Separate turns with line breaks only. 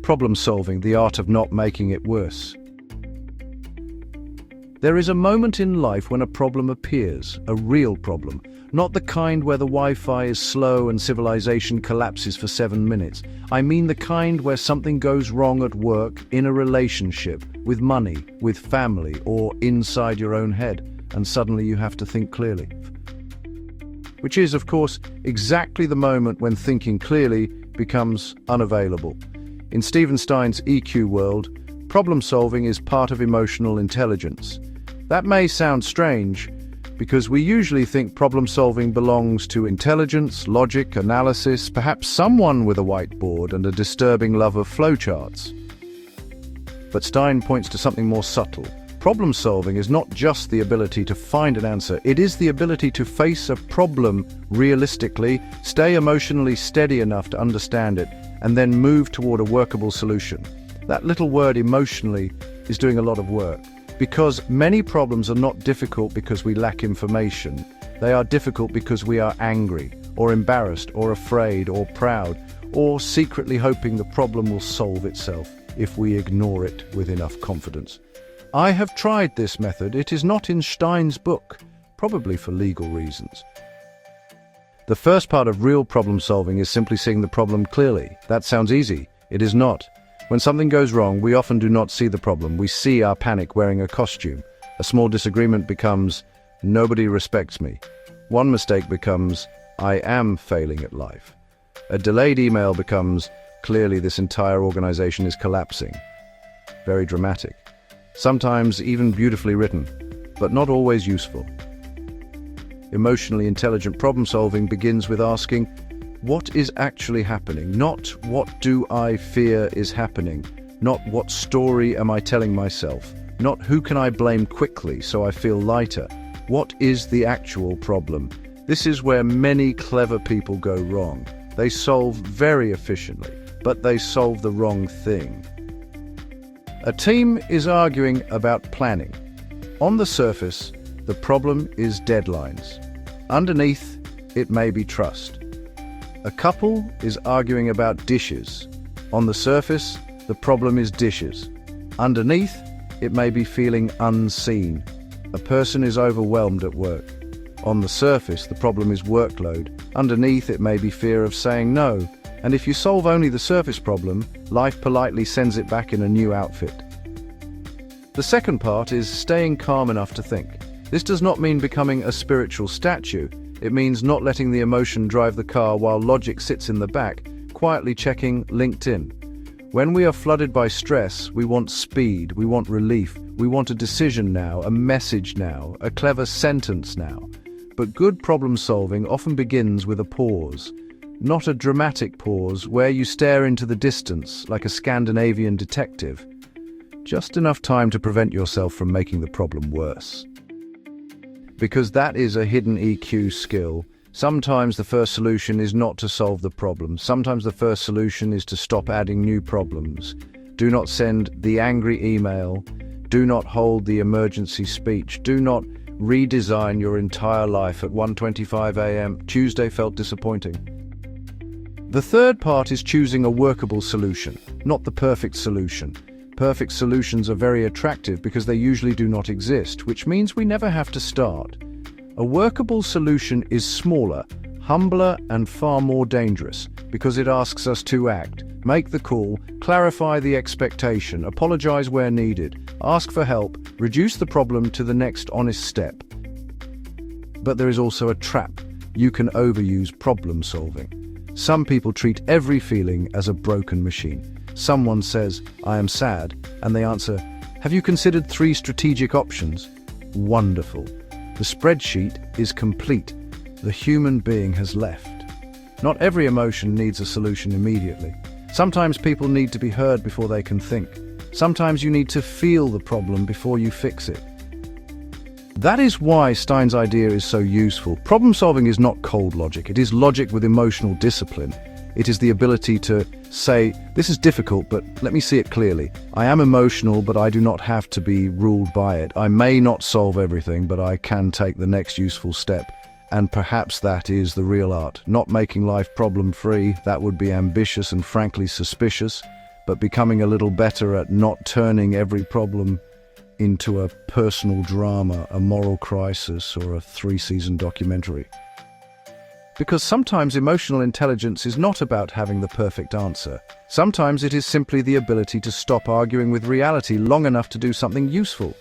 problem solving, the art of not making it worse. There is a moment in life when a problem appears, a real problem, not the kind where the Wi-Fi is slow and civilization collapses for 7 minutes. I mean the kind where something goes wrong at work, in a relationship, with money, with family, or inside your own head, and suddenly you have to think clearly. Which is, of course, exactly the moment when thinking clearly becomes unavailable. In Stein's EQ world, problem solving is part of emotional intelligence. That may sound strange, because we usually think problem solving belongs to intelligence, logic, analysis, perhaps someone with a whiteboard and a disturbing love of flowcharts. But Stein points to something more subtle. Problem solving is not just the ability to find an answer, it is the ability to face a problem realistically, stay emotionally steady enough to understand it, and then move toward a workable solution. That little word emotionally is doing a lot of work. Because many problems are not difficult because we lack information. They are difficult because we are angry, or embarrassed, or afraid, or proud, or secretly hoping the problem will solve itself if we ignore it with enough confidence. I have tried this method. It is not in Stein's book, probably for legal reasons. The first part of real problem solving is simply seeing the problem clearly. That sounds easy. It is not. When something goes wrong, we often do not see the problem. We see our panic wearing a costume. A small disagreement becomes, nobody respects me. One mistake becomes, I am failing at life. A delayed email becomes, clearly this entire organization is collapsing. Very dramatic. Sometimes even beautifully written, but not always useful. Emotionally intelligent problem solving begins with asking, what is actually happening? Not what do I fear is happening? Not what story am I telling myself? Not who can I blame quickly so I feel lighter? What is the actual problem? This is where many clever people go wrong. They solve very efficiently, but they solve the wrong thing. A team is arguing about planning. On the surface, the problem is deadlines. Underneath, it may be trust. A couple is arguing about dishes. On the surface, the problem is dishes. Underneath, it may be feeling unseen. A person is overwhelmed at work. On the surface, the problem is workload. Underneath, it may be fear of saying no. And if you solve only the surface problem, life politely sends it back in a new outfit. The second part is staying calm enough to think. This does not mean becoming a spiritual statue. It means not letting the emotion drive the car while logic sits in the back, quietly checking LinkedIn. When we are flooded by stress, we want speed, we want relief, we want a decision now, a message now, a clever sentence now. But good problem solving often begins with a pause. Not a dramatic pause where you stare into the distance like a Scandinavian detective. Just enough time to prevent yourself from making the problem worse. Because that is a hidden EQ skill. Sometimes the first solution is not to solve the problem. Sometimes the first solution is to stop adding new problems. Do not send the angry email. Do not hold the emergency speech. Do not redesign your entire life at 1:25 a.m. Tuesday felt disappointing. The third part is choosing a workable solution, not the perfect solution. Perfect solutions are very attractive because they usually do not exist, which means we never have to start. A workable solution is smaller, humbler, and far more dangerous because it asks us to act, make the call, clarify the expectation, apologize where needed, ask for help, reduce the problem to the next honest step. But there is also a trap. You can overuse problem solving. Some people treat every feeling as a broken machine. Someone says, I am sad, and they answer, have you considered 3 strategic options? Wonderful. The spreadsheet is complete. The human being has left. Not every emotion needs a solution immediately. Sometimes people need to be heard before they can think. Sometimes you need to feel the problem before you fix it. That is why Stein's idea is so useful. Problem solving is not cold logic. It is logic with emotional discipline. It is the ability to say, this is difficult, but let me see it clearly. I am emotional, but I do not have to be ruled by it. I may not solve everything, but I can take the next useful step. And perhaps that is the real art. Not making life problem-free, that would be ambitious and frankly suspicious. but becoming a little better at not turning every problem into a personal drama, a moral crisis, or a 3-season documentary. Because sometimes emotional intelligence is not about having the perfect answer. Sometimes it is simply the ability to stop arguing with reality long enough to do something useful.